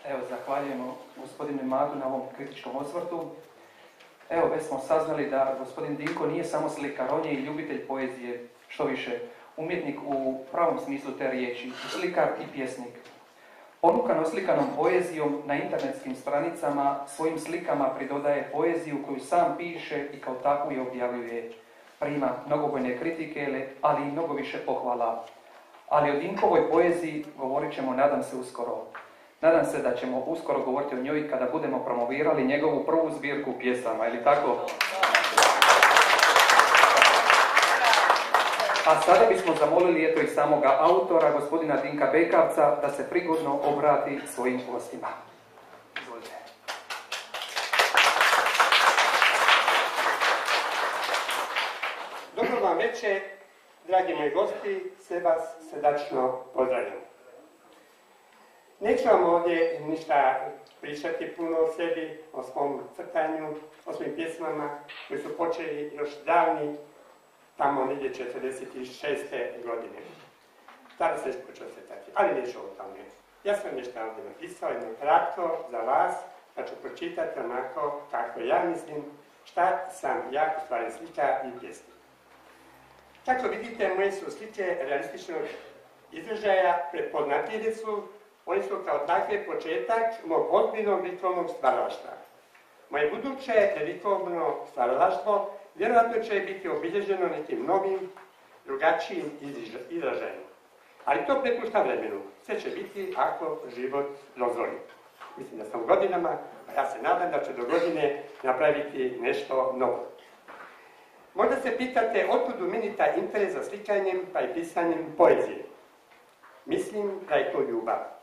Evo, zahvaljujemo gospodinu Madu na ovom kritičkom osvrtu. Evo, već smo saznali da gospodin Dinko nije samo slikar, on je i ljubitelj poezije, što više, umjetnik u pravom smislu te riječi, slikar i pjesnik. Ponukan oslikanom poezijom na internetskim stranicama svojim slikama pridodaje poeziju koju sam piše i kao takvu je objavljuje. Prima mnogobrojne kritike, ali i mnogo više pohvala. Ali o Dinkovoj poeziji govorit ćemo, nadam se, uskoro. Nadam se da ćemo uskoro govoriti o njoj kada budemo promovirali njegovu prvu zbirku pjesama, ili tako? A sada bismo zamolili eto i samoga autora, gospodina Dinka Bekavca, da se prigodno obrati svojim gostima. Izvolite. Dobro vam večer, dragi moji gosti, sve vas srdačno pozdravljam. Neću vam ovdje ništa pričati puno o sebi, o svom crtanju, o svojim pjesmama koji su počeli još davni, tamo negdje 46. godine. Tada se već počeo crtati, ali neću o tome. Ja sam nešto ovdje napisao, jedno kratko za vas, pa ću pročitati onako kako ja mislim, šta sam ja u stvari slika i pjesnik. Kako vidite, moje su slike realističnog izražaja, prepoznatljive su, oni su kao takve početak mog ozbiljnog likovnog stvaralaštva. Moje buduće likovno stvaralaštvo vjerojatno će biti obilježeno nekim novim, drugačijim izražajem. Ali to prepušta vremenu. Sve će biti ako život dozvoli. Mislim da sam u godinama, a ja se nadam da će do godine napraviti nešto novo. Možda se pitate otkud u meni taj interes za slikanjem pa i pisanjem poezije. Mislim da je to ljubav.